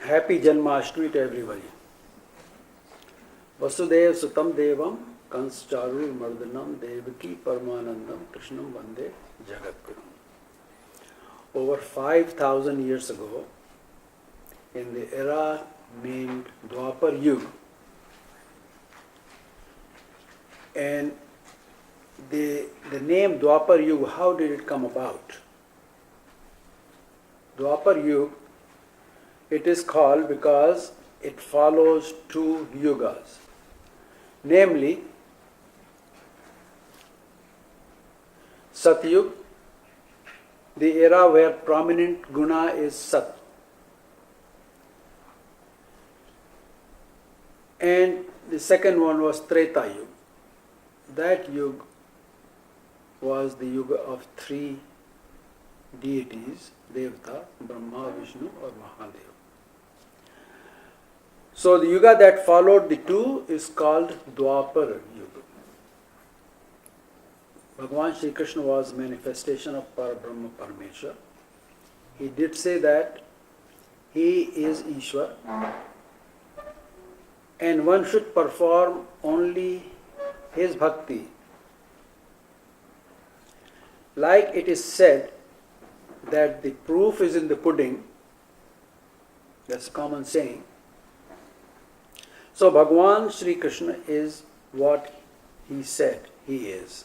Happy Janmashtami to everybody. Vasudev Sutam Devam Kanscharu Mardanam Devaki Paramanandam Krishnam Vande Jagadguru. Over 5,000 years ago, in the era named Dwapar Yuga, and the name Dwapar Yuga, how did it come about? Dwapar Yuga, it is called because it follows two yugas, namely Satyug, the era where prominent guna is Sat, and the second one was Treta Yuga. That yuga was the yuga of three deities, Devata, Brahma, Vishnu or Mahadev. So the yuga that followed the two is called Dwapar Yuga. Bhagavan Shri Krishna was manifestation of Parabrahma Parameshwar. He did say that he is Ishwar and one should perform only his bhakti. Like it is said that the proof is in the pudding, that's a common saying. So Bhagavan Shri Krishna is what he said he is.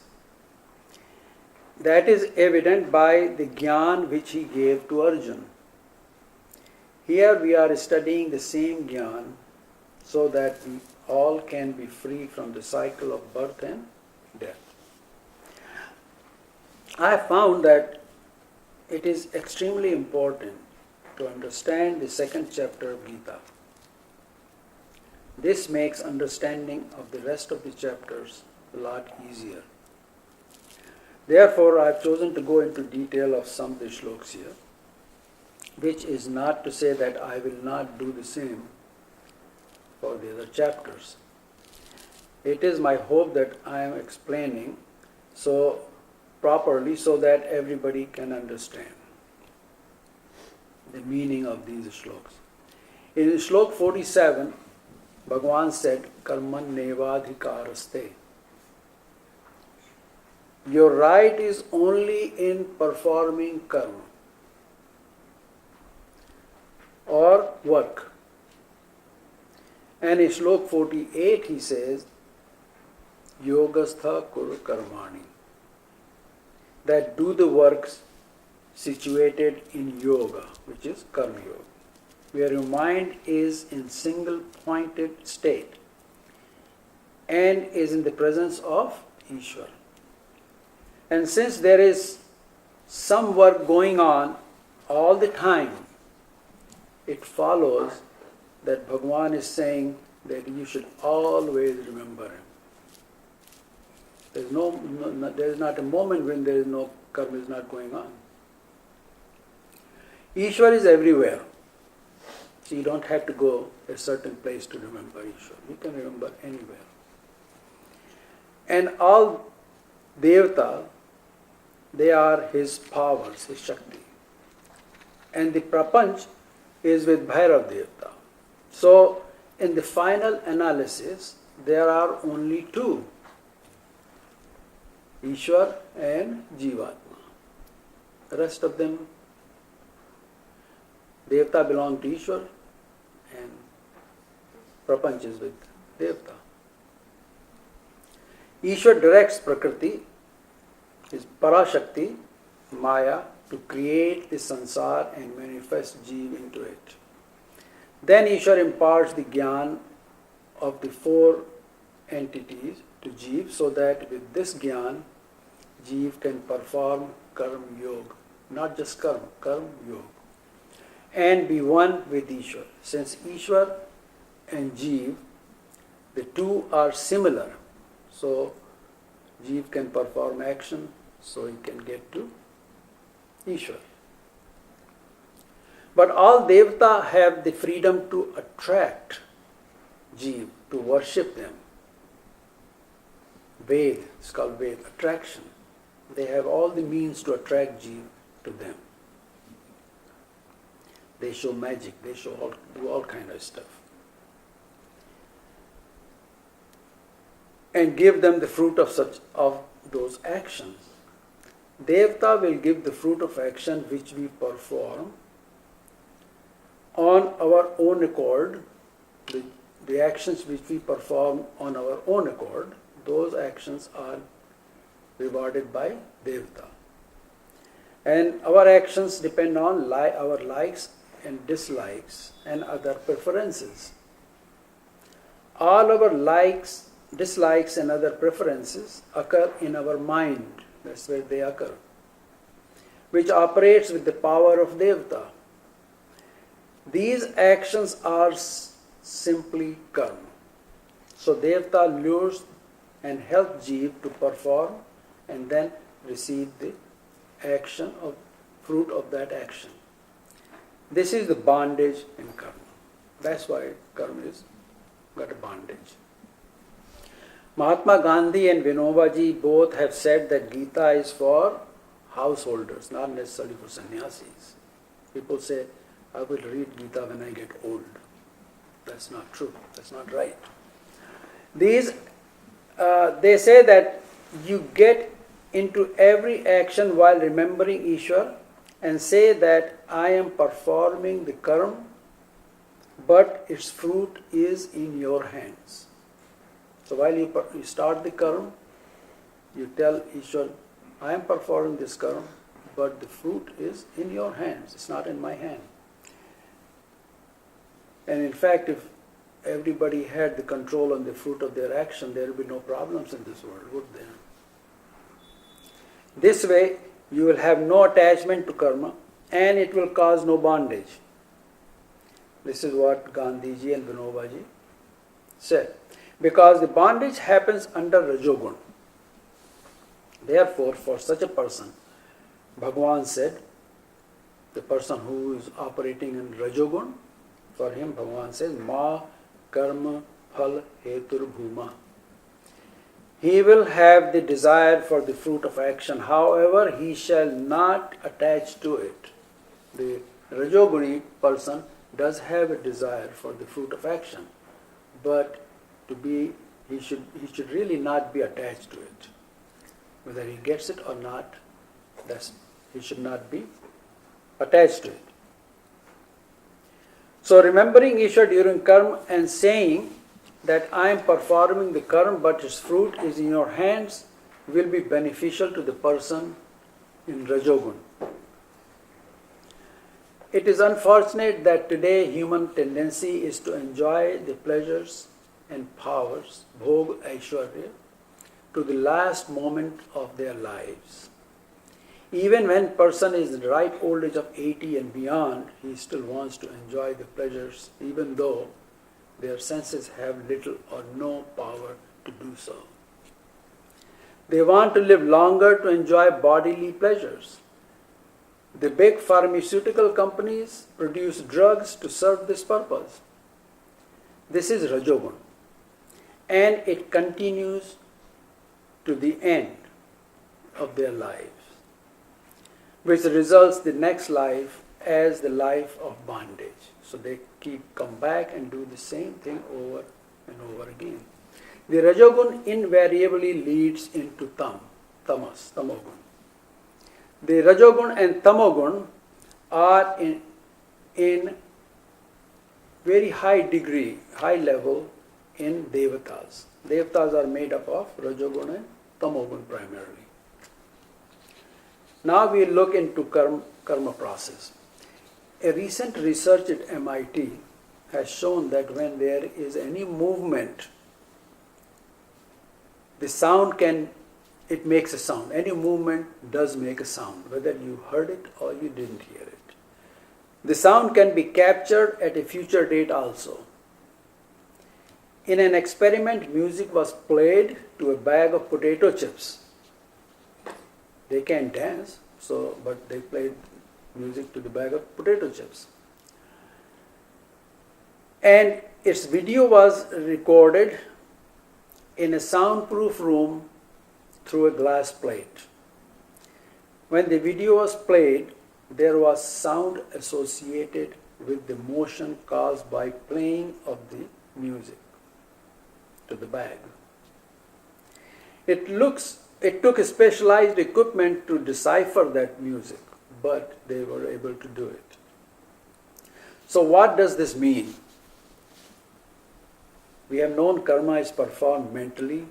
That is evident by the Gyan which he gave to Arjuna. Here we are studying the same Gyan so that we all can be free from the cycle of birth and death. I have found that it is extremely important to understand the second chapter of Gita. This makes understanding of the rest of the chapters a lot easier. Therefore, I have chosen to go into detail of some of the shlokas here, which is not to say that I will not do the same for the other chapters. It is my hope that I am explaining so properly so that everybody can understand the meaning of these shlokas. In Shlok 47, Bhagavan said, Karman nevadhikaraste. Your right is only in performing karma or work. And in Shlok 48 he says, Yogastha kuru karmani. That do the works situated in yoga, which is karma yoga, where your mind is in single pointed state and is in the presence of Ishwar. And since there is some work going on all the time, it follows that Bhagavan is saying that you should always remember him. There is not a moment when there is no karma is not going on. Ishwar is everywhere. So you don't have to go a certain place to remember Ishwar. You can remember anywhere. And all Devata, they are his powers, his Shakti. And the Prapanch is with Bhairav Devata. So in the final analysis, there are only two, Ishwar and Jivatma. The rest of them, Devata belong to Ishwar and Prapanch is with Devata. Ishwar directs Prakriti, his Parashakti, Maya, to create the sansar and manifest Jeev into it. Then Ishwar imparts the Gyan of the four entities to Jeev so that with this Gyan, Jeev can perform Karma Yoga, not just Karma, Karma Yoga, and be one with Ishwar. Since Ishwar and Jeev, the two are similar, so Jeev can perform action so he can get to Ishwar. But all Devata have the freedom to attract Jeev, to worship them. Ved, it's called Ved, attraction. They have all the means to attract Jeev to them. They show magic. They do all kind of stuff. And give them the fruit of those actions. Devta will give the fruit of action which we perform on our own accord. The actions which we perform on our own accord, those actions are rewarded by Devta. And our actions depend on our likes and dislikes and other preferences. All our likes, dislikes and other preferences occur in our mind. That's where they occur, which operates with the power of Devta. These actions are simply karma. So Devta lures and helps Jeev to perform and then receive the action of fruit of that action. This is the bondage in karma. That's why karma is got a bondage. Mahatma Gandhi and Vinobaji both have said that Gita is for householders, not necessarily for sannyasis. People say, I will read Gita when I get old. That's not true. That's not right. They say that you get into every action while remembering Ishwar and say that I am performing the karma, but its fruit is in your hands. So while you start the karma, you tell Ishwar, I am performing this karma, but the fruit is in your hands. It's not in my hand. And in fact, if everybody had the control on the fruit of their action, there would be no problems in this world, would there? This way, you will have no attachment to karma and it will cause no bondage. This is what Gandhiji and Vinobaji said. Because the bondage happens under Rajogun. Therefore, for such a person, Bhagavan said, the person who is operating in Rajogun, for him Bhagavan says, Ma karma phal hetur bhuma. He will have the desire for the fruit of action. However, he shall not attach to it. The Rajoguni person does have a desire for the fruit of action, but he should really not be attached to it. Whether he gets it or not, he should not be attached to it. So remembering Ishwar during karma and saying that I am performing the karma but its fruit is in your hands will be beneficial to the person in Rajogun. It is unfortunate that today human tendency is to enjoy the pleasures and powers, bhog aishwarya, to the last moment of their lives. Even when person is in the ripe old age of 80 and beyond, he still wants to enjoy the pleasures even though their senses have little or no power to do so. They want to live longer to enjoy bodily pleasures. The big pharmaceutical companies produce drugs to serve this purpose. This is Rajogun. And it continues to the end of their lives, which results the next life as the life of bondage. So they come back and do the same thing over and over again. The Rajogun invariably leads into Tamogun. The Rajogun and Tamogun are in very high degree, high level in Devatas. Devatas are made up of Rajogun and Tamogun primarily. Now we look into karma process. A recent research at MIT has shown that when there is any movement, it makes a sound. Any movement does make a sound, whether you heard it or you didn't hear it. The sound can be captured at a future date also. In an experiment, music was played to a bag of potato chips. They can't dance, but they played music to the bag of potato chips. And its video was recorded in a soundproof room through a glass plate. When the video was played, there was sound associated with the motion caused by playing of the music to the bag. It took specialized equipment to decipher that music, but they were able to do it. So what does this mean? We have known karma is performed mentally,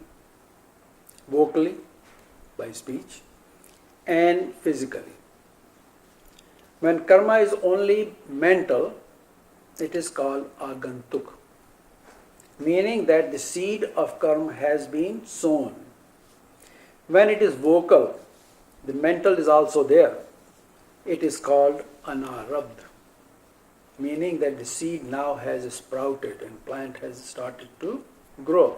vocally, by speech, and physically. When karma is only mental, it is called agantuk, meaning that the seed of karma has been sown. When it is vocal, the mental is also there. It is called anarabdha, meaning that the seed now has sprouted and plant has started to grow.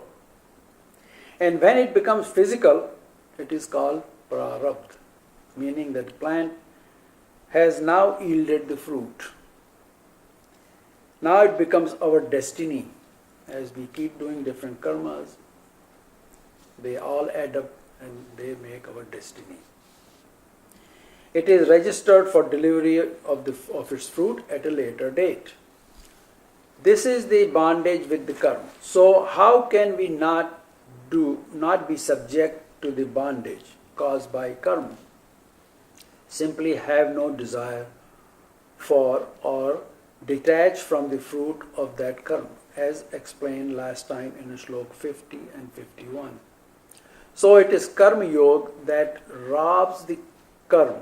And when it becomes physical, it is called prarabdha, meaning that the plant has now yielded the fruit. Now it becomes our destiny. As we keep doing different karmas, they all add up and they make our destiny. It is registered for delivery of its fruit at a later date. This is the bondage with the karma. So how can we not be subject to the bondage caused by karma? Simply have no desire for or detach from the fruit of that karma, as explained last time in Shlok 50 and 51. So it is karma yoga that robs the karma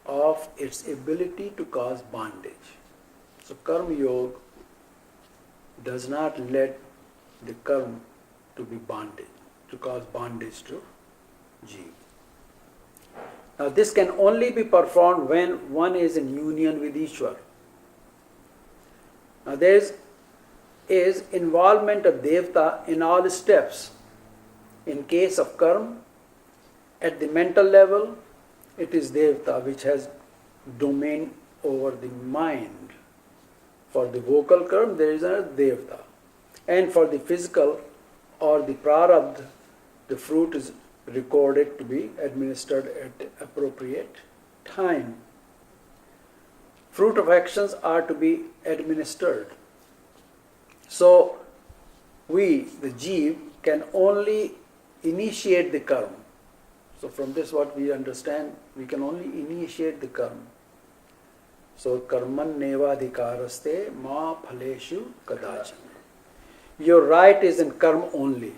of its ability to cause bondage. So karma yoga does not let the karma to be bondage, to cause bondage to jiva. Now this can only be performed when one is in union with Ishwar. Now there is involvement of Devta in all steps. In case of karma, at the mental level, it is Devta which has domain over the mind. For the vocal karma, there is a Devta. And for the physical or the prarabdha, the fruit is recorded to be administered at appropriate time. Fruit of actions are to be administered. So we, the jiva, can only initiate the karma. So from this what we understand, we can only initiate the karma. So karman nevadhikaraste ma phaleshu kadachana. Your right is in karma only.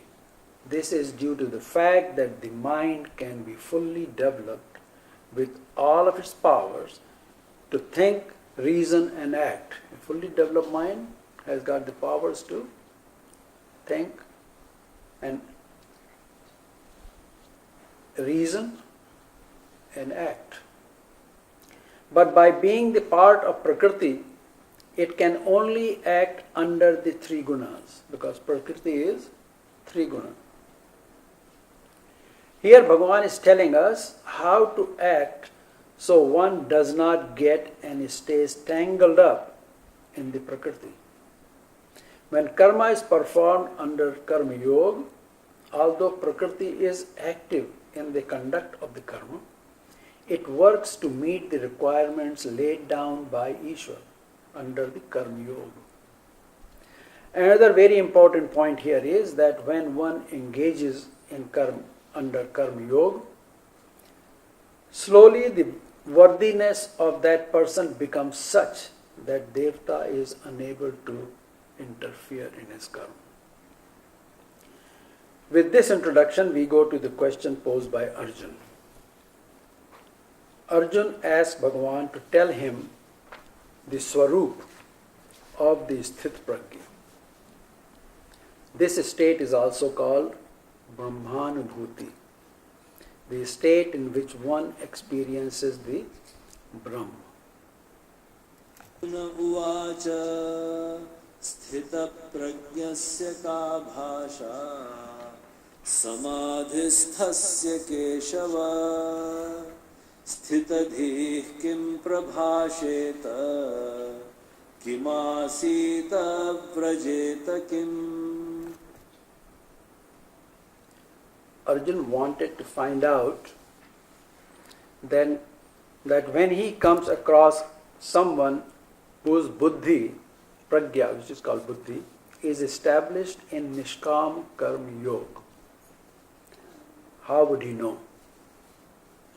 This is due to the fact that the mind can be fully developed with all of its powers to think, reason and act. A fully developed mind has got the powers to think and reason and act. But by being the part of Prakriti, it can only act under the three gunas, because Prakriti is three guna. Here Bhagavan is telling us how to act so one does not get and stays tangled up in the Prakriti. When karma is performed under Karma Yoga, although Prakriti is active in the conduct of the karma, it works to meet the requirements laid down by Ishwar under the Karma Yoga. Another very important point here is that when one engages in karma under Karma Yoga, slowly the worthiness of that person becomes such that Devta is unable to interfere in his karma. With this introduction, we go to the question posed by Arjun. Arjun asked Bhagavan to tell him the swarup of the sthit prajna. This state is also called Brahmanubhuti, the state in which one experiences the Brahma. Uvacha sthita prajnasya ka bhasha samadhisthasya keshava sthitadhih kim prabhasheta kimasita vrajeta kim. Arjun wanted to find out then that when he comes across someone whose buddhi, pragya, which is called buddhi, is established in Nishkam Karma Yoga. How would he know?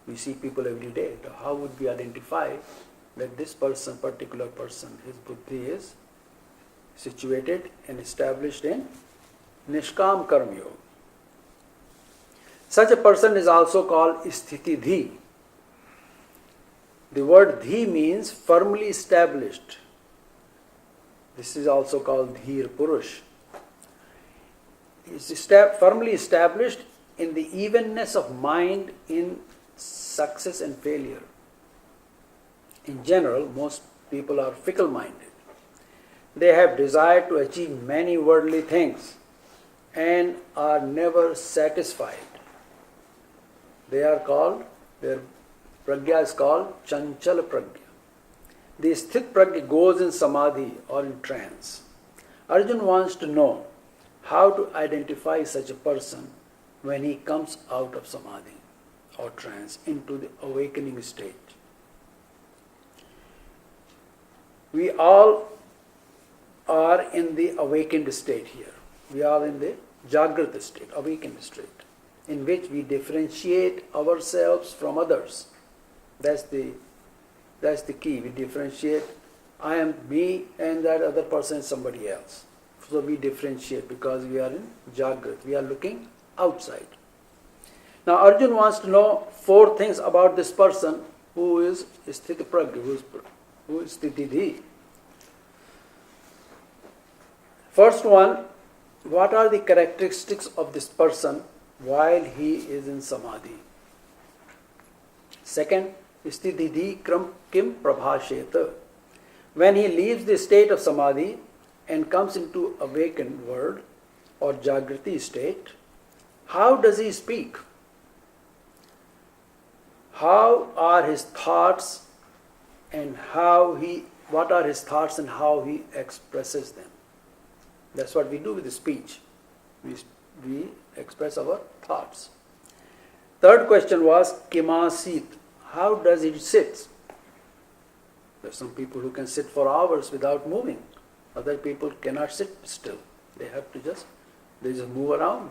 We see people every day. How would we identify that this person, particular person, his buddhi is situated and established in Nishkam Karma Yoga? Such a person is also called Sthiti Dhi. The word Dhi means firmly established. This is also called Dhir Purush. He is firmly established in the evenness of mind in success and failure. In general, most people are fickle-minded. They have desire to achieve many worldly things and are never satisfied. Their pragya is called Chanchal Pragya. The Sthit Pragya goes in samadhi or in trance. Arjuna wants to know how to identify such a person when he comes out of samadhi or trance into the awakening state. We all are in the awakened state here. We are in the Jagrata state, awakened state, in which we differentiate ourselves from others. That's the key. We differentiate. I am me and that other person is somebody else. So we differentiate because we are in Jagrata. We are looking outside. Now Arjuna wants to know 4 things about this person who is Sthita Pragya, who is Sthiti Dhi. First one, what are the characteristics of this person while he is in samadhi? Second, Sthiti Dhi Kim Prabhasheta. When he leaves the state of samadhi and comes into awakened world or Jagrati state, how does he speak? How are his thoughts and what are his thoughts and how he expresses them? That's what we do with the speech. We express our thoughts. Third question was Kimasit. How does it sit? There are some people who can sit for hours without moving. Other people cannot sit still. They just move around,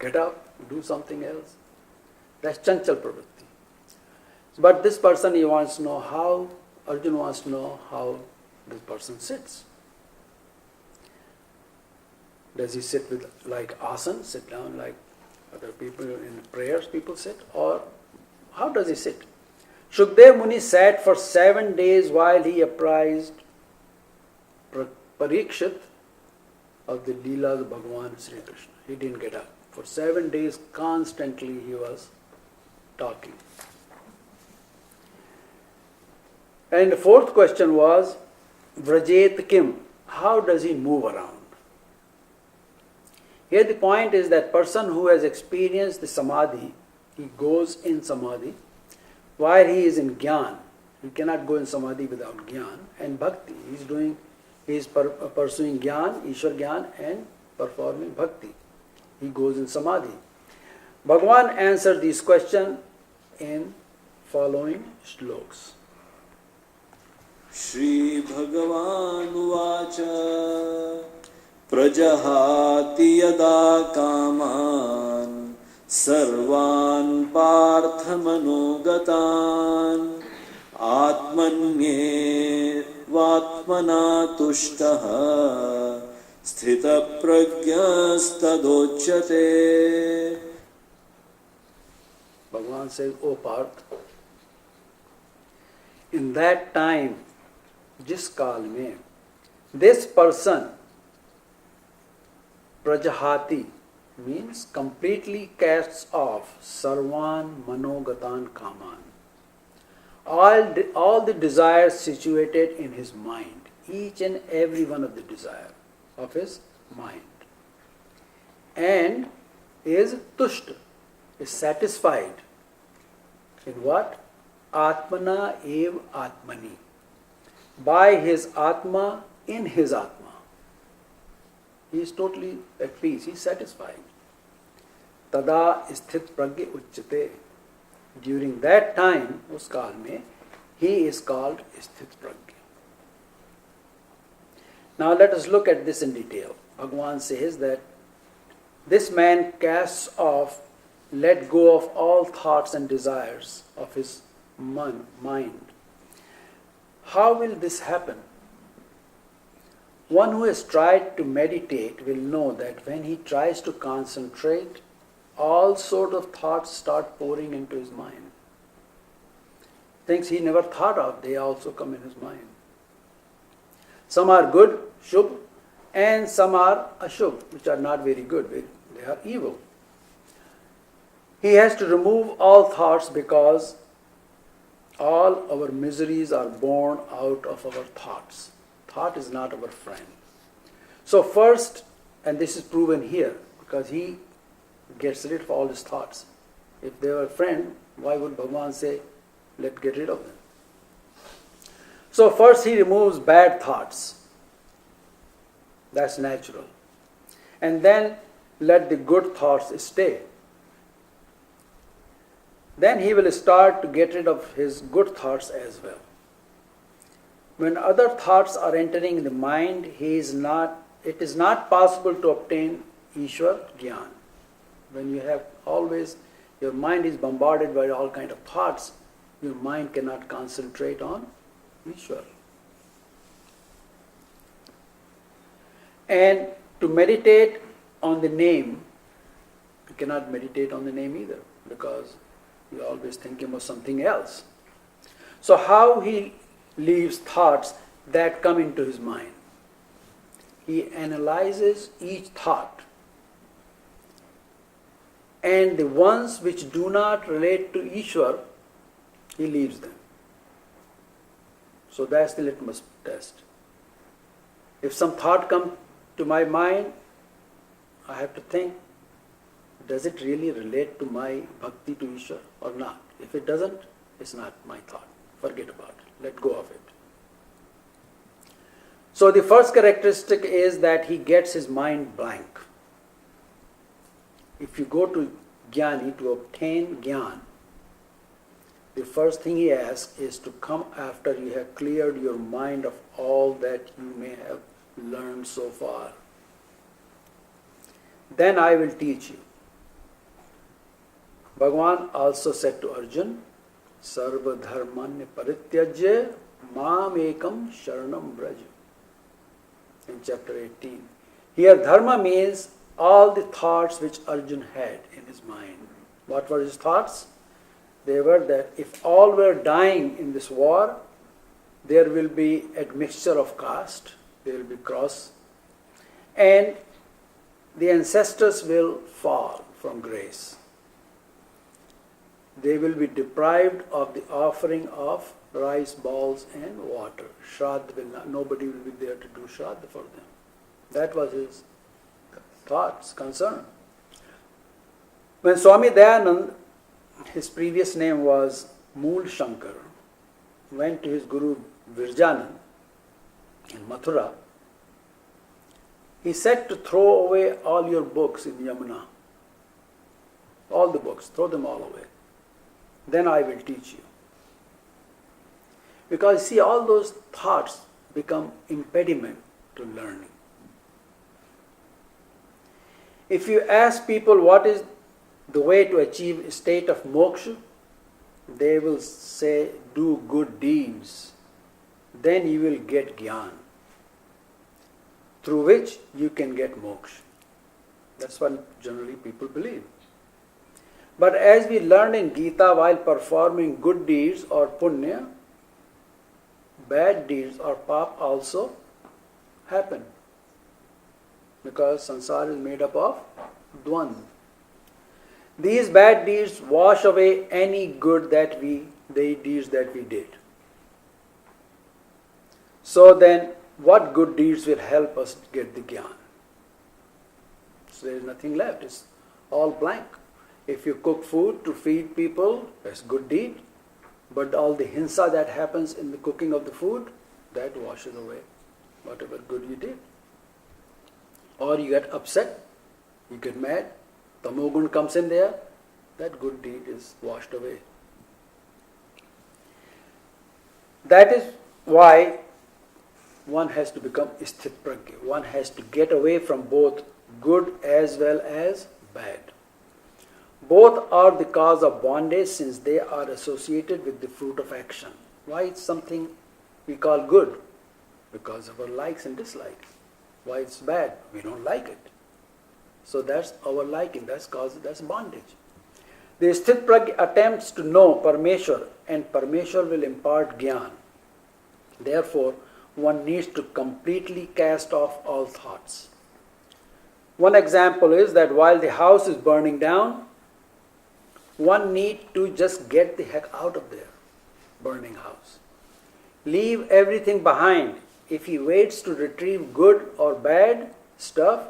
get up, do something else. That's Chanchal Pravritti. But this person, Arjuna wants to know how this person sits. Does he sit with like asana, sit down like other people in prayers people sit? Or how does he sit? Shukdev Muni sat for 7 days while he apprised Parikshit of the Leelas of Bhagavan Sri Krishna. He didn't get up. For 7 days constantly he was talking. And the fourth question was Vrajet Kim. How does he move around? Here the point is that person who has experienced the samadhi, he goes in samadhi while he is in jnana. He cannot go in samadhi without jnana and bhakti. He is pursuing jnana, Ishwar jnana and performing bhakti. He goes in samadhi. Bhagavan answered this question in following shlokas. Shri Bhagavan Uvacha Prajahati Yada Kaman Sarvan Parthamanogatan Atmanye Vatmana Tushtaha Sthita Pragyastadochyate. Bhagavan says, O Parth, in that time, जिस काल में this person prajahati means completely casts off sarvan manogatan kaman, all the desires situated in his mind, each and every one of the desire of his mind, and is tushta, is satisfied in what? Atmana ev atmani, by his Atma, in his Atma. He is totally at peace, he is satisfied. Tada sthit pragya uchyate. During that time, us kaal mein, he is called sthit pragya. Now let us look at this in detail. Bhagavan says that this man casts off, let go of all thoughts and desires of his mind. How will this happen? One who has tried to meditate will know that when he tries to concentrate, all sort of thoughts start pouring into his mind. Things he never thought of, they also come in his mind. Some are good, shubh, and some are ashubh, which are not very good, they are evil. He has to remove all thoughts because all our miseries are born out of our thoughts. Thought is not our friend. So first, and this is proven here, because he gets rid of all his thoughts. If they were a friend, why would Bhagavan say, let's get rid of them? So first he removes bad thoughts. That's natural. And then let the good thoughts stay. Then he will start to get rid of his good thoughts as well. When other thoughts are entering the mind, it is not possible to obtain Ishwar Gyan. When you have always, your mind is bombarded by all kind of thoughts, your mind cannot concentrate on Ishwar. And to meditate on the name, you cannot meditate on the name either, because you're always thinking about something else. So how he leaves thoughts that come into his mind? He analyzes each thought, and the ones which do not relate to Ishwar, he leaves them. So that's the litmus test. If some thought comes to my mind, I have to think, does it really relate to my bhakti to Ishwar or not? If it doesn't, it's not my thought. Forget about it. Let go of it. So the first characteristic is that he gets his mind blank. If you go to Jnani to obtain Jnana, the first thing he asks is to come after you have cleared your mind of all that you may have learned so far. Then I will teach you. Bhagavan also said to Arjun, Sarva dharmanya parityajya mam ekam sharanam braja. In chapter 18. Here dharma means all the thoughts which Arjun had in his mind. What were his thoughts? They were that if all were dying in this war, there will be admixture of caste, there will be cross, and the ancestors will fall from grace. They will be deprived of the offering of rice balls and water. Shraddha will not, nobody will be there to do Shraddha for them. That was his thoughts, concern. When Swami Dayanand, his previous name was Mool Shankar, went to his Guru Virjanand in Mathura, he said to throw away all your books in Yamuna. All the books, throw them all away. Then I will teach you. Because see, all those thoughts become impediment to learning. If you ask people what is the way to achieve a state of moksha, they will say, do good deeds. Then you will get jnana, through which you can get moksha. That's what generally people believe. But as we learned in Gita, while performing good deeds or punya, bad deeds or pap also happen. Because sansara is made up of dvand. These bad deeds wash away any good deeds that we did. So then, what good deeds will help us get the jnana? So there is nothing left. It's all blank. If you cook food to feed people, that's good deed. But all the hinsa that happens in the cooking of the food, that washes away whatever good you did. Or you get upset, you get mad, tamogun comes in there, that good deed is washed away. That is why one has to become sthit prajna. One has to get away from both good as well as bad. Both are the cause of bondage since they are associated with the fruit of action. Why it's something we call good? Because of our likes and dislikes. Why it's bad? We don't like it. So that's our liking, that's bondage. The sthit prajna attempts to know Parmeshwar, and Parmeshwar will impart jnana. Therefore, one needs to completely cast off all thoughts. One example is that while the house is burning down, one needs to just get the heck out of there, burning house. Leave everything behind. If he waits to retrieve good or bad stuff,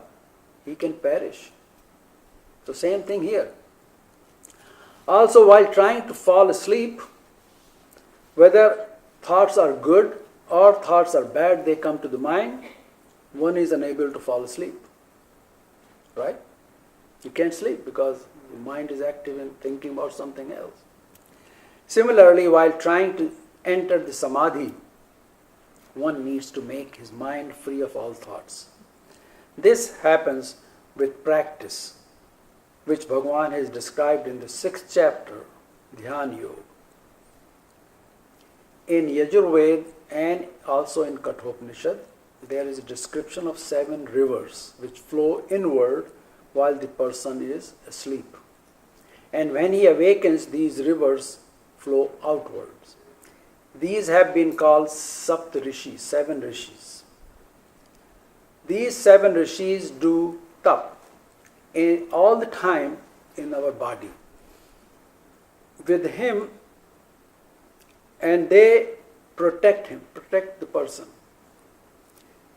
he can perish. So same thing here. Also, while trying to fall asleep, whether thoughts are good or thoughts are bad, they come to the mind, one is unable to fall asleep. Right? You can't sleep because the mind is active and thinking about something else. Similarly, while trying to enter the samadhi, one needs to make his mind free of all thoughts. This happens with practice, which Bhagavan has described in the 6th chapter, Dhyan Yoga. In Yajurveda and also in Kathopanishad, there is a description of 7 rivers which flow inward while the person is asleep. And when he awakens, these rivers flow outwards. These have been called Sapt Rishis, 7 Rishis. These 7 Rishis do tap all the time in our body with him, and they protect him, protect the person.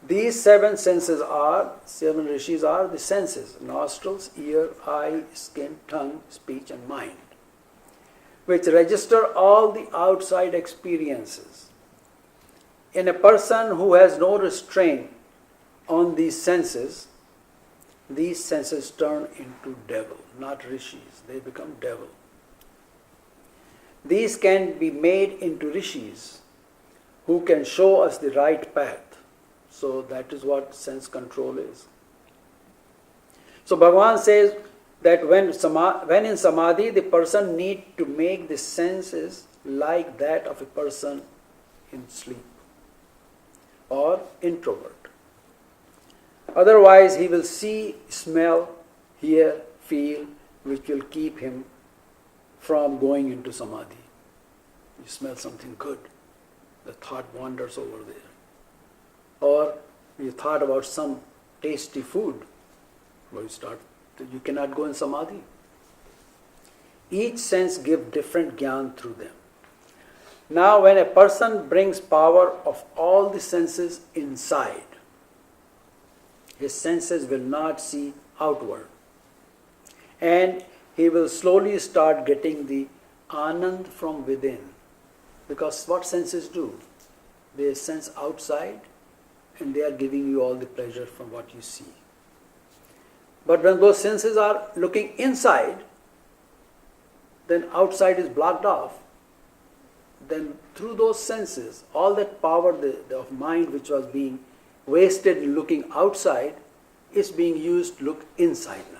These 7 Rishis are the senses: nostrils, ear, eye, skin, tongue, speech and mind, which register all the outside experiences. In a person who has no restraint on these senses turn into devil, not rishis, they become devil. These can be made into rishis who can show us the right path. So that is what sense control is. So Bhagavan says that when in samadhi, the person needs to make the senses like that of a person in sleep or introvert. Otherwise, he will see, smell, hear, feel, which will keep him from going into samadhi. You smell something good, the thought wanders over there. Or you thought about some tasty food, you cannot go in samadhi. Each sense gives different jnana through them. Now, when a person brings power of all the senses inside, his senses will not see outward. And he will slowly start getting the anand from within. Because what senses do? They sense outside and they are giving you all the pleasure from what you see. But when those senses are looking inside, then outside is blocked off. Then through those senses, all that power of mind which was being wasted in looking outside is being used to look inside now.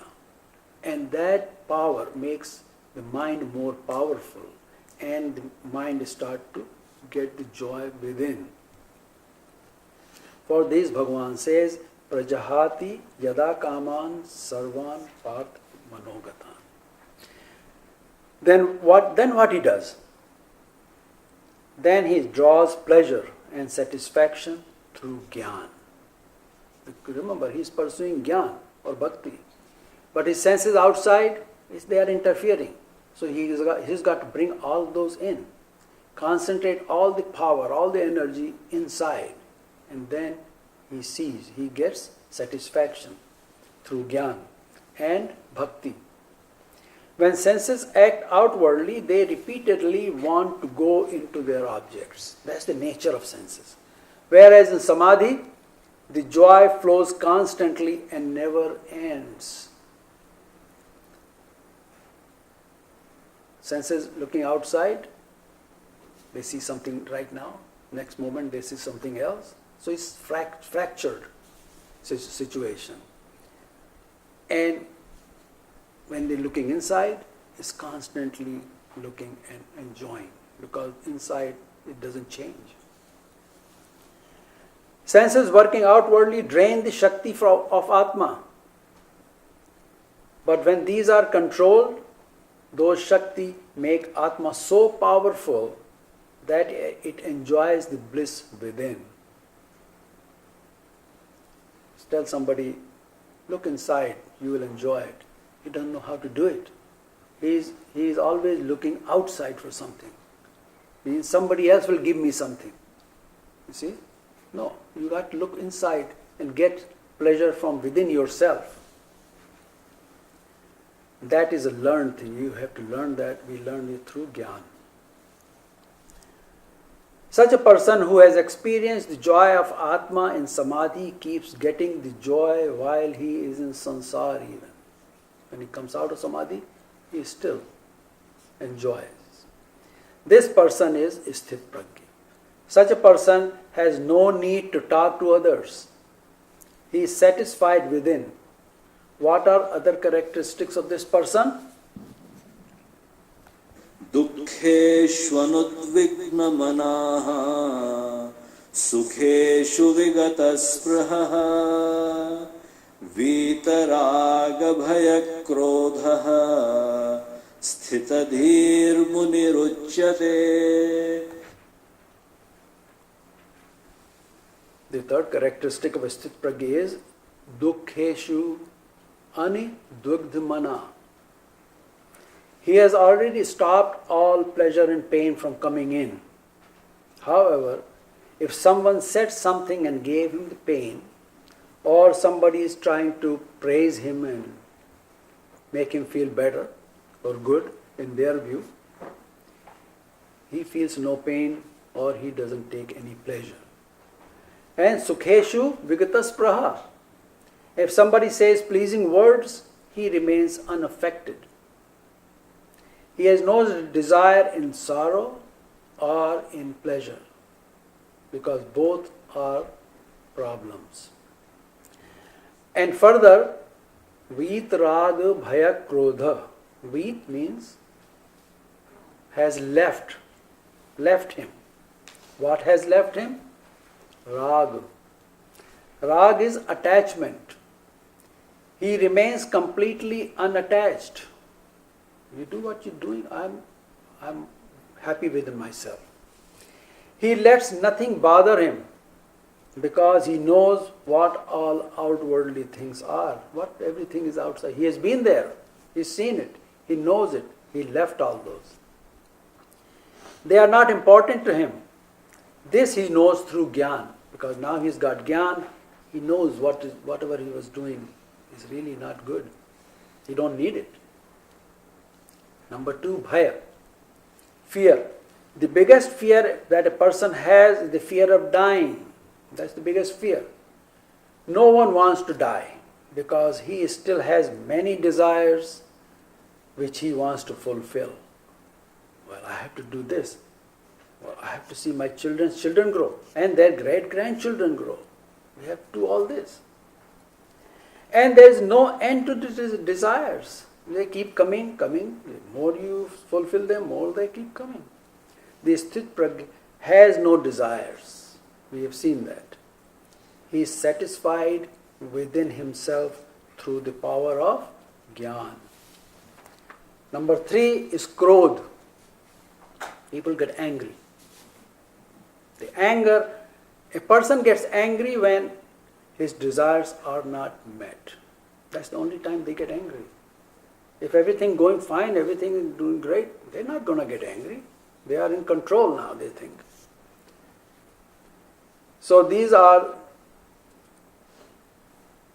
And that power makes the mind more powerful, and the mind starts to get the joy within. For this Bhagavan says, Prajahati yada kaman sarvan part manogatan. Then what he does? Then he draws pleasure and satisfaction through jnana. Remember, he is pursuing jnana or bhakti. But his senses outside, they are interfering. So he's got to bring all those in. Concentrate all the power, all the energy inside. And then he sees, he gets satisfaction through jnana and bhakti. When senses act outwardly, they repeatedly want to go into their objects. That's the nature of senses. Whereas in samadhi, the joy flows constantly and never ends. Senses looking outside, they see something right now. Next moment they see something else. So it's fractured situation. And when they're looking inside, it's constantly looking and enjoying, because inside it doesn't change. Senses working outwardly drain the Shakti of Atma. But when these are controlled, those Shakti make Atma so powerful that it enjoys the bliss within. Tell somebody, look inside, you will enjoy it. He doesn't know how to do it. He is always looking outside for something. Means somebody else will give me something. You see? No, you got to look inside and get pleasure from within yourself. That is a learned thing. You have to learn that. We learn it through Gyan. Such a person who has experienced the joy of Atma in Samadhi keeps getting the joy while he is in Sansar even. When he comes out of Samadhi, he still enjoys. This person is Sthit Prajna. Such a person has no need to talk to others. He is satisfied within. What are other characteristics of this person? दुःखेष्वनुद्विग्नमनाः सुखेषु विगतस्पृहः वीतरागभयक्रोधः स्थितधीर्मुनिरुच्यते. The third characteristic of a Sthit Prajna is Dukkheshu Anidugdhamana. He has already stopped all pleasure and pain from coming in. However, if someone said something and gave him the pain, or somebody is trying to praise him and make him feel better or good in their view, he feels no pain or he doesn't take any pleasure. And Sukheshu Vigataspraha. If somebody says pleasing words, he remains unaffected. He has no desire in sorrow or in pleasure, because both are problems. And further, Veet Raga Bhaya Krodha. Veet means has left him. What has left him? Rag. Rag is attachment. He remains completely unattached. You do what you're doing, I'm happy within myself. He lets nothing bother him, because he knows what all outwardly things are, what everything is outside. He has been there, he's seen it, he knows it, he left all those. They are not important to him. This he knows through Gyan, because now he's got Gyan, he knows whatever he was doing is really not good. He don't need it. Number 2, Bhaya, fear. The biggest fear that a person has is the fear of dying. That's the biggest fear. No one wants to die, because he still has many desires which he wants to fulfill. Well, I have to do this. Well, I have to see my children's children grow and their great-grandchildren grow. We have to do all this. And there is no end to these desires. They keep coming. The more you fulfill them, more they keep coming. The Sthit Prajna has no desires. We have seen that. He is satisfied within himself through the power of Gyan. Number 3 is Krodh. People get angry. The anger, a person gets angry when his desires are not met. That's the only time they get angry. If everything going fine, everything is doing great, they're not going to get angry. They are in control now, they think. So these are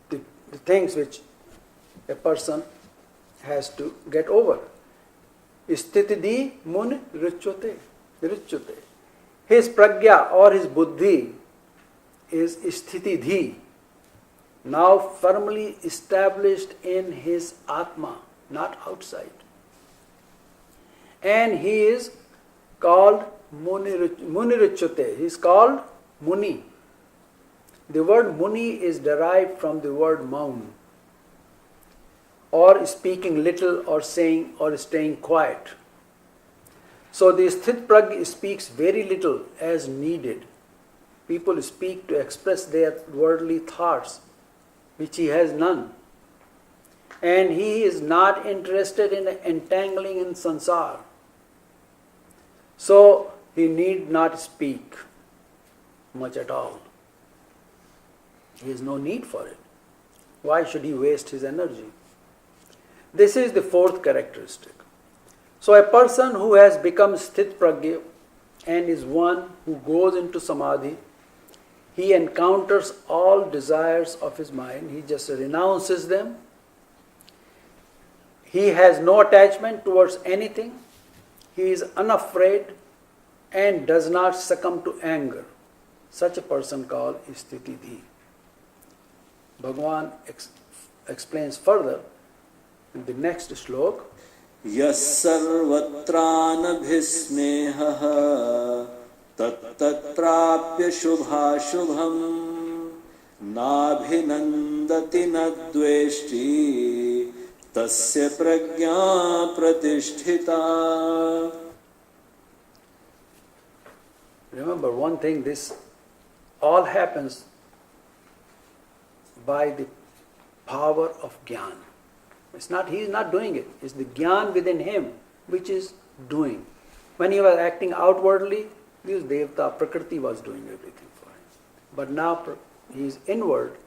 the things which a person has to get over. Sthitidhi mun richyote. His pragya or his buddhi is sthitidhi, now firmly established in his atma, not outside. And he is called Muni Richyote. He is called Muni. The word muni is derived from the word maun, or speaking little, or saying, or staying quiet. So the sthit prajna speaks very little as needed. People speak to express their worldly thoughts, which he has none. And he is not interested in entangling in sansar. So he need not speak much at all. He has no need for it. Why should he waste his energy? This is the fourth characteristic. So a person who has become sthit prajna and is one who goes into samadhi, he encounters all desires of his mind. He just renounces them. He has no attachment towards anything. He is unafraid and does not succumb to anger. Such a person called sthitidhi. Bhagavan explains further in the next slok. Yassarvatranabhisnehah tattatrapya shubhashubham nabhinandati nadveshti tasya prajna pratisthita. Remember one thing, this all happens by the power of jnana. He is not doing it. It's the jnana within him which is doing. When he was acting outwardly, this devta, prakriti was doing everything for him. But now he is inward,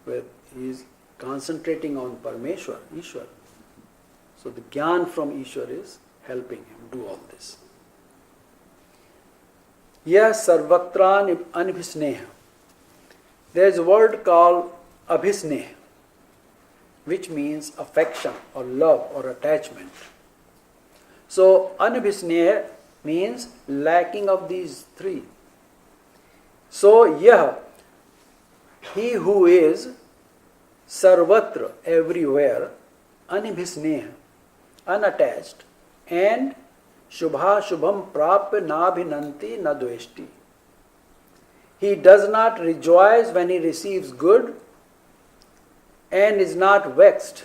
where he is concentrating on Parameshwar, Ishwar. So the jnana from Ishwar is helping him do all this. Yes, sarvatra anibhisneha. There is a word called abhisneha, which means affection or love or attachment. So anibhisneha means lacking of these three. So yah, he who is sarvatra, everywhere, anibhisneha, unattached, and shubha shubham prapya nabhinanti nadveshti. He does not rejoice when he receives good and is not vexed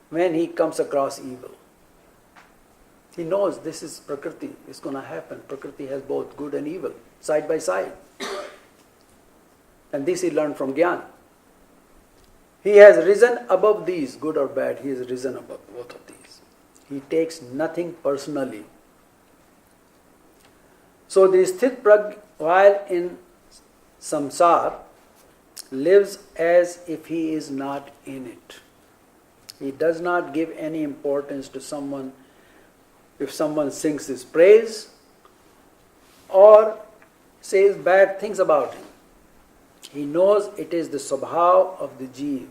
when he comes across evil. He knows this is Prakriti, it's going to happen. Prakriti has both good and evil, side by side. And this he learned from Jnana. He has risen above these, good or bad, he has risen above both of these. He takes nothing personally. So the sthit prajna, while in samsar, lives as if he is not in it. He does not give any importance to someone if someone sings his praise or says bad things about him. He knows it is the swabhav of the jeev.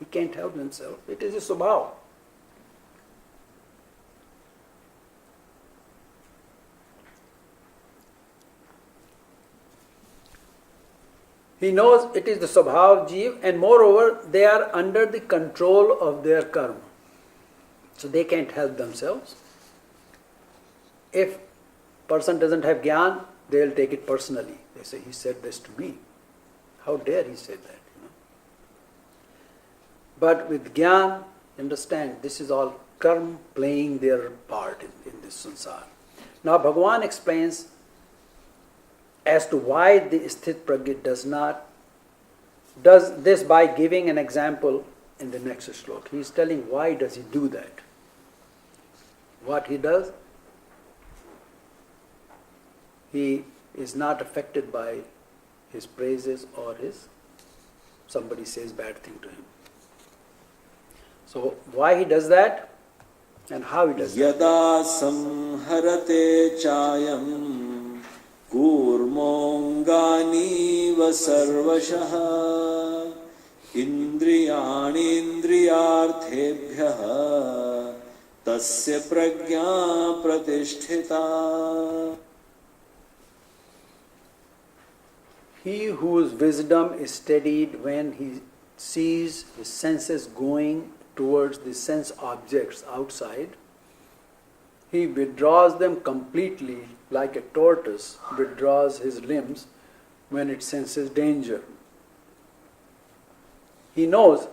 He can't help himself. It is his swabhav. He knows it is the swabhav jeev, and moreover, they are under the control of their karma. So they can't help themselves. If person doesn't have jnana, they'll take it personally. They say, he said this to me. How dare he say that? But with jnana, understand, this is all karma playing their part in this sansar. Now Bhagavan explains as to why the sthit prajna does this by giving an example in the next slok. He is telling why does he do that. What he does, he is not affected by his praises or somebody says bad thing to him. So why he does that and how he does that. Yada samharate chayam Kurmongani vasarvashah indriyani indriyarthebhyah tasya prajna pratisthita. He whose wisdom is steadied when he sees his senses going towards the sense objects outside, he withdraws them completely like a tortoise withdraws his limbs when it senses danger. He knows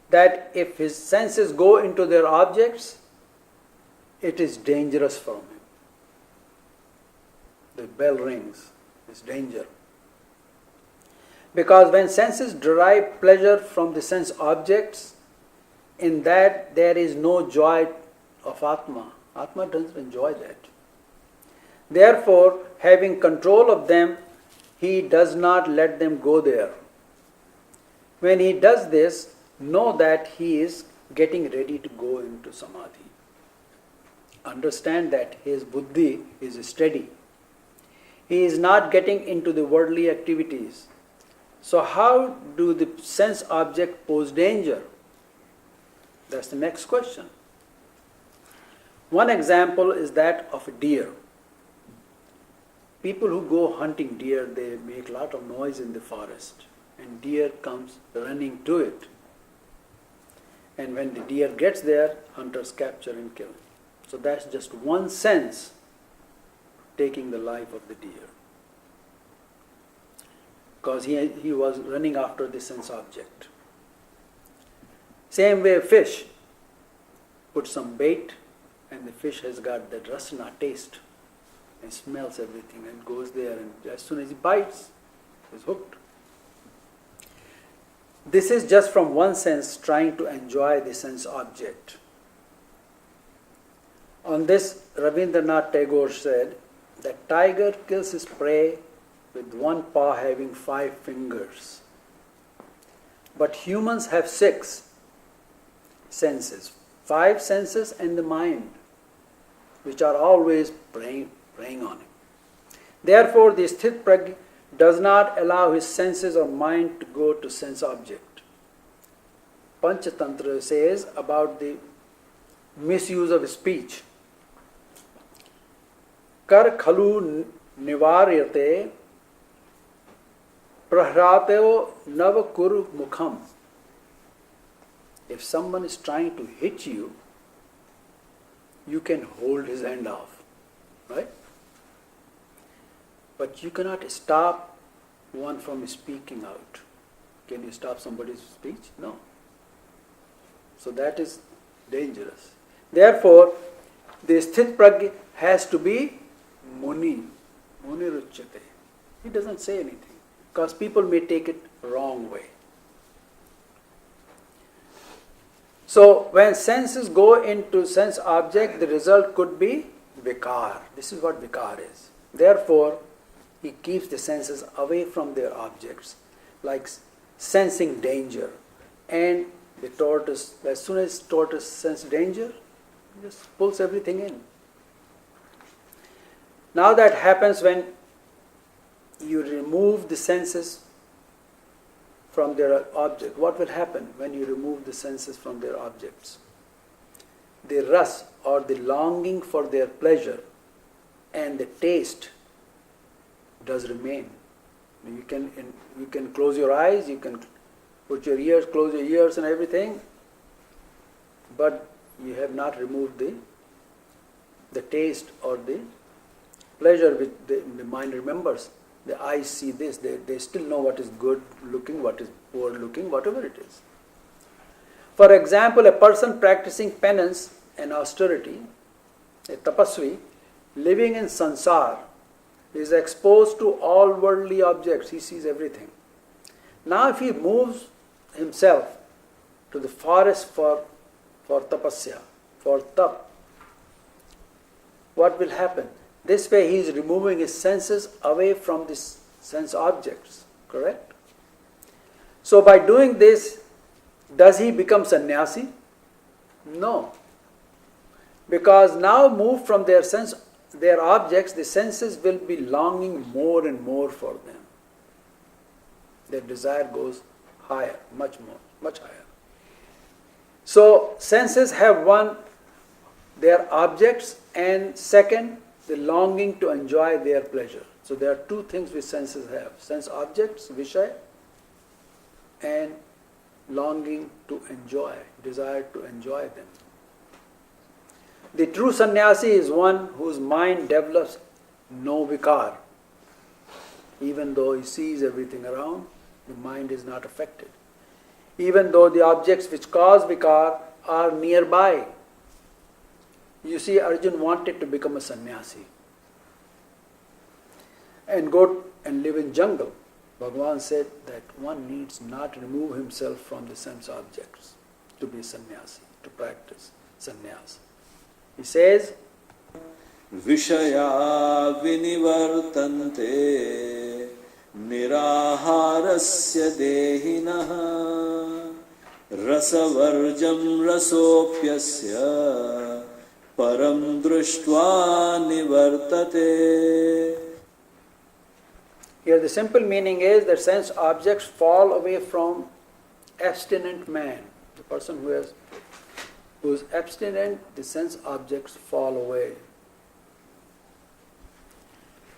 that if his senses go into their objects, it is dangerous for him. The bell rings, it's danger. Because when senses derive pleasure from the sense objects, in that there is no joy of Atma. Atma doesn't enjoy that. Therefore, having control of them, he does not let them go there. When he does this, know that he is getting ready to go into samadhi. Understand that his buddhi is steady. He is not getting into the worldly activities. So how do the sense object pose danger? That's the next question. One example is that of a deer. People who go hunting deer, they make a lot of noise in the forest, and deer comes running to it. And when the deer gets there, hunters capture and kill. So that's just one sense taking the life of the deer. Because he was running after the sense object. Same way a fish. Put some bait and the fish has got that rasana taste and smells everything and goes there, and as soon as he bites, he's hooked. This is just from one sense trying to enjoy the sense object. On this, Rabindranath Tagore said that tiger kills his prey with one paw having 5 fingers. But humans have 6 senses, 5 senses and the mind, which are always preying on him. Therefore, the sthit prajna does not allow his senses or mind to go to sense object. Panchatantra says about the misuse of speech. Kar khalu nivaryate prahrateo nav kuru mukham. If someone is trying to hit you, you can hold his hand off, right? But you cannot stop one from speaking out. Can you stop somebody's speech? No. So that is dangerous. Therefore, the sthit prajna has to be muni, muni ruchyate. He doesn't say anything because people may take it wrong way. So when senses go into sense object, the result could be vikar. This is what vikar is. Therefore, he keeps the senses away from their objects, like sensing danger. And the tortoise, as soon as tortoise senses danger, he just pulls everything in. Now that happens when you remove the senses from their object. What will happen when you remove the senses from their objects? The ras, or the longing for their pleasure, and the taste does remain. You can close your eyes, you can put your ears, close your ears and everything, but you have not removed the taste or the pleasure which the mind remembers. The eyes see this, they still know what is good looking, what is poor looking, whatever it is. For example, a person practicing penance and austerity, a tapasvi, living in sansar, is exposed to all worldly objects. He sees everything. Now if he moves himself to the forest for tapasya, for tap, what will happen? This way he is removing his senses away from the sense objects, correct? So by doing this, does he become sannyasi? No. Because now moved from their objects, the senses will be longing more and more for them. Their desire goes higher, much more, much higher. So senses have one, their objects, and second, the longing to enjoy their pleasure. So there are 2 things which senses have. Sense objects, vishaya, and longing to enjoy, desire to enjoy them. The true sannyasi is one whose mind develops no vikar. Even though he sees everything around, the mind is not affected. Even though the objects which cause vikar are nearby. You see, Arjun wanted to become a sannyasi and go and live in jungle. Bhagavan said that one needs not remove himself from the sense objects to be sannyasi, to practice sannyas. He says, Vishaya vinivartante niraharasya dehinaha rasavarjam rasopyasya param drushtva nivartate. here the simple meaning is that sense objects fall away from abstinent man. The person who is abstinent, the sense objects fall away.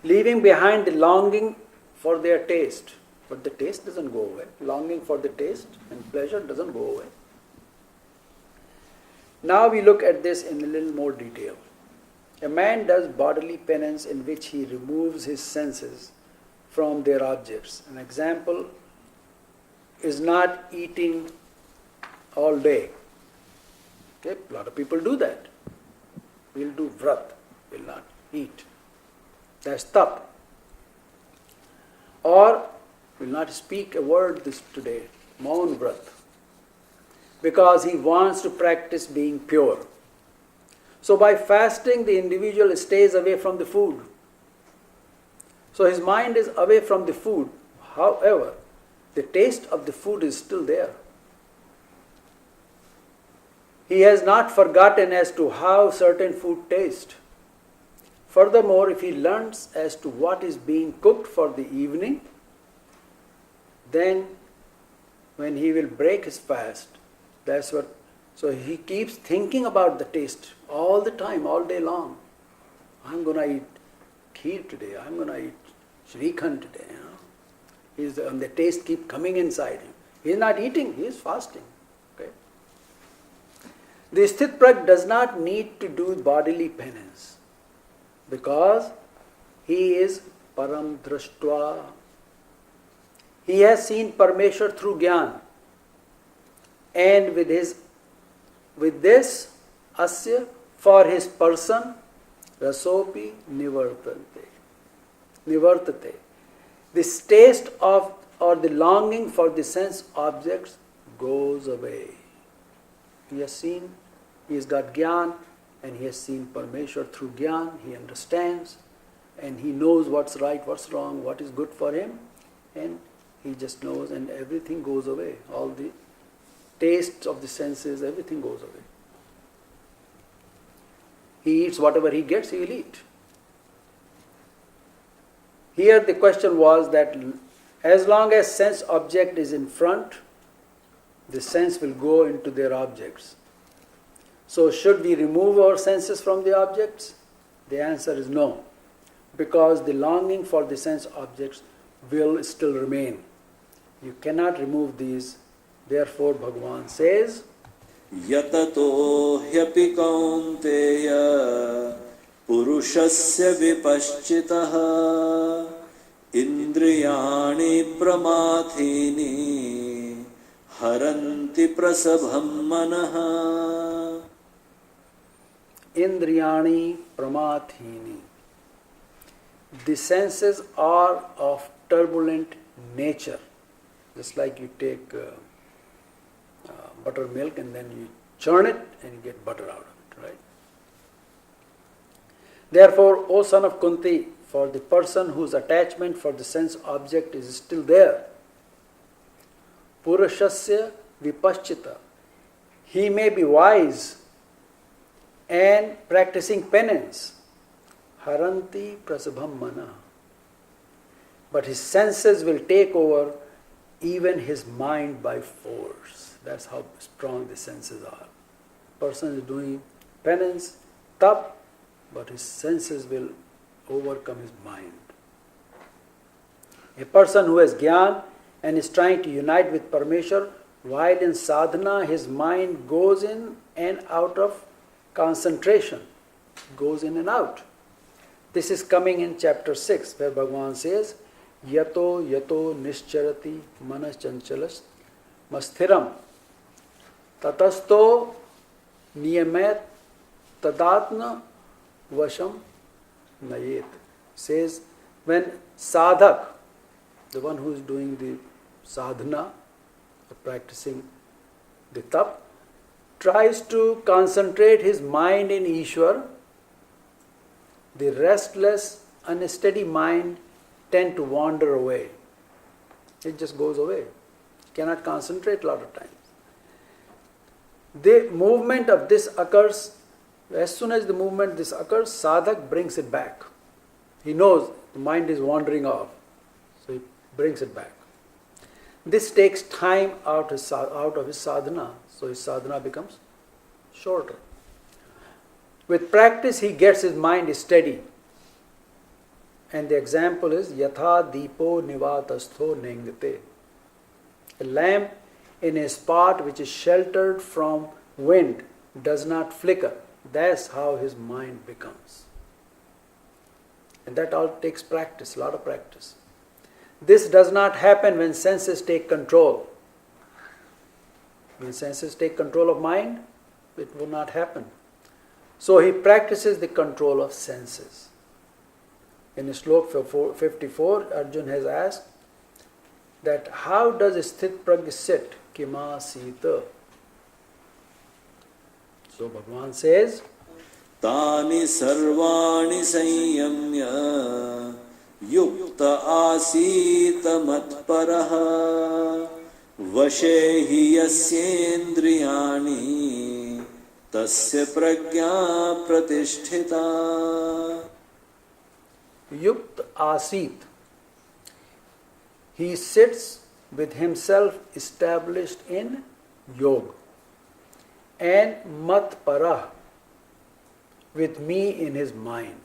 Leaving behind the longing for their taste. But the taste doesn't go away. Longing for the taste and pleasure doesn't go away. Now we look at this in a little more detail. A man does bodily penance in which he removes his senses from their objects. An example is not eating all day. Okay? A lot of people do that. We'll do vrat, will not eat. That's tap. Or will not speak a word this today, maun vrat, because he wants to practice being pure. So by fasting, the individual stays away from the food. So his mind is away from the food. However, the taste of the food is still there. He has not forgotten as to how certain food tastes. Furthermore, if he learns as to what is being cooked for the evening, then when he will break his fast, that's what. So he keeps thinking about the taste all the time, all day long. I'm going to eat kheer today. I'm going to eat shrikhand today. And the taste keep coming inside him. He is not eating. He is fasting. Okay. The sthit-praj does not need to do bodily penance, because he is param drashtva. He has seen Parmeshwar through Gyan. And with this, asya, for his person, rasopi nivartate. This taste of or the longing for the sense objects goes away. He has seen, he has got Gyan, and he has seen Parmeshwar through Gyan. He understands, and he knows what's right, what's wrong, what is good for him, and he just knows, and everything goes away. All the tastes of the senses, everything goes away. He eats whatever he gets, he will eat. Here the question was that as long as sense object is in front, the sense will go into their objects. So should we remove our senses from the objects? The answer is no, because the longing for the sense objects will still remain. You cannot remove these. Therefore, Bhagavan says, Yatato hyapi kaunteya purushasya vipaschitaha indriyani pramathini haranti prasabham manaha. Indriyani pramathini. The senses are of turbulent nature. Just like you take buttermilk and then you churn it and you get butter out of it, right? Therefore, O son of Kunti, for the person whose attachment for the sense object is still there, Purushasya vipaschita, he may be wise and practicing penance, haranti prasabham mana, but his senses will take over even his mind by force. That's how strong the senses are. Person is doing penance, tap, but his senses will overcome his mind. A person who has Gyan and is trying to unite with Parmeshwar, while in sadhana his mind goes in and out of concentration, goes in and out. This is coming in chapter 6, where Bhagavan says, yato yato nischarati manas chanchalas masthiram tatasto niyamet tadatna vasham nayet. Says when sadhak, the one who is doing the sadhana, or practicing the tap, tries to concentrate his mind in Ishwar, the restless, unsteady mind tend to wander away. It just goes away. Cannot concentrate a lot of times. The movement of this occurs, as soon as the movement this occurs, sadhak brings it back. He knows the mind is wandering off, so he brings it back. This takes time out of his sadhana, so his sadhana becomes shorter. With practice, he gets his mind steady. And the example is yatha deepo nivatastho nengate. A lamp in a spot which is sheltered from wind does not flicker. That's how his mind becomes. And that all takes practice, a lot of practice. This does not happen when senses take control. When senses take control of mind, it will not happen. So he practices the control of senses. In Slok 54, Arjuna has asked that how does a sthit prajna sit? Kima sita. So Bhagavan says, Tani sarvani sanyamya yukta asita matparaha vashe yasyendriyani tasya prajna pratisthita. Yukt asit. He sits with himself established in yoga. And mat parah, with me in his mind.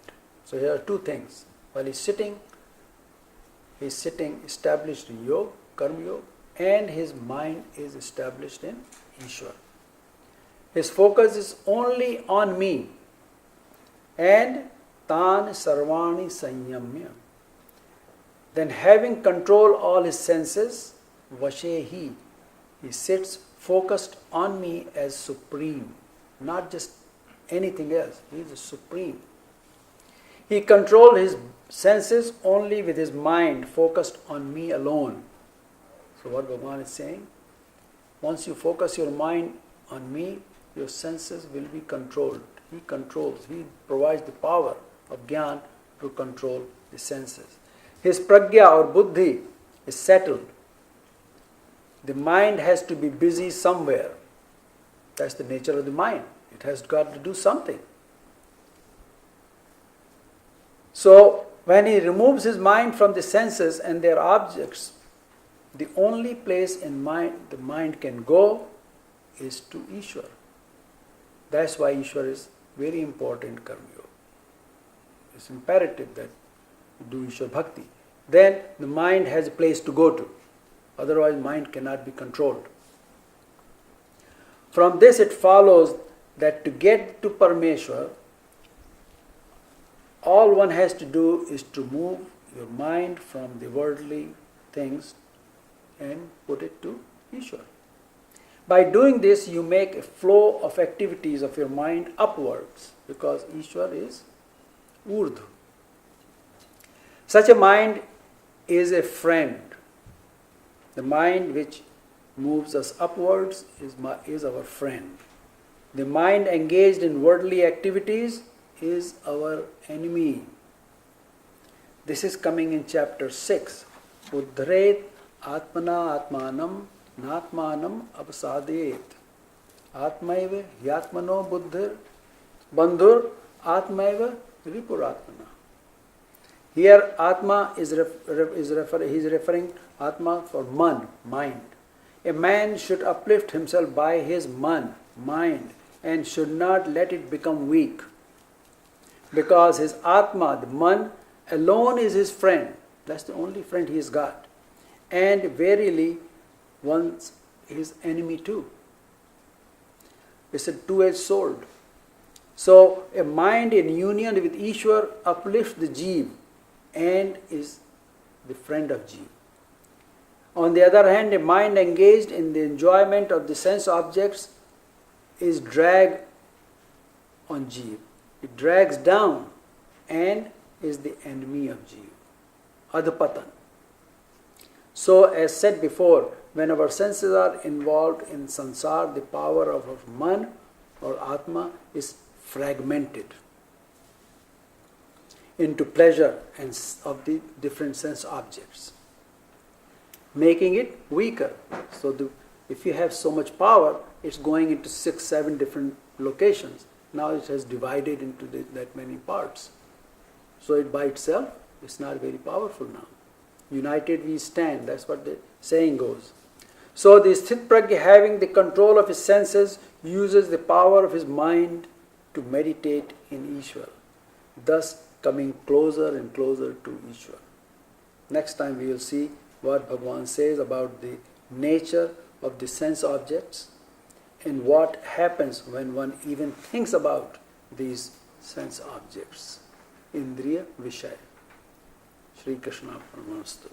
So here are two things. While he's sitting established in yoga, karma yoga, and his mind is established in Ishwar. His focus is only on me. And Tan sarvani sanyamya. Then having control all his senses, vashehi. He sits focused on me as supreme, not just anything else. He is the supreme. He controls his senses only with his mind focused on me alone. So what Bhagavan is saying, once you focus your mind on me, your senses will be controlled. He controls, he provides the power of Gyan to control the senses. His pragya or buddhi is settled. The mind has to be busy somewhere. That's the nature of the mind. It has got to do something. So, when he removes his mind from the senses and their objects, the only place in the mind can go is to Ishwar. That's why Ishwar is very important karma yoga. It's imperative that you do Ishwar bhakti. Then the mind has a place to go to. Otherwise, mind cannot be controlled. From this it follows that to get to Parameshwar, all one has to do is to move your mind from the worldly things and put it to Ishwar. By doing this, you make a flow of activities of your mind upwards, because Ishwar is Urdhva. Such a mind is a friend. The mind which moves us upwards is our friend. The mind engaged in worldly activities is our enemy. This is coming in chapter 6. Uddharet atmana atmanam natmanam apasadet. Atmaiva hyatmano buddhir bandhur atmaiva ripuratmana. Here Atma is referring Atma for man, mind. A man should uplift himself by his mind, and should not let it become weak. Because his Atma, the man, alone is his friend. That's the only friend he has got. And verily, once his enemy too. It's a two-edged sword. So, a mind in union with Ishwar uplifts the jeev and is the friend of Jeev. On the other hand, a mind engaged in the enjoyment of the sense objects is drag on Jeev. It drags down and is the enemy of Jeev. Adhapatan. So, as said before, when our senses are involved in sansar, the power of our man or atma is fragmented into pleasure and of the different sense objects, making it weaker. So if you have so much power, it's going into 6-7 different locations. Now it has divided into that many parts. So it by itself is not very powerful now. United we stand, that's what the saying goes. So the Sthit Prajna, having the control of his senses, uses the power of his mind to meditate in Ishvara, thus coming closer and closer to Ishvara. Next time we will see what Bhagavan says about the nature of the sense objects and what happens when one even thinks about these sense objects. Indriya Vishaya. Shri Krishna Paramastu.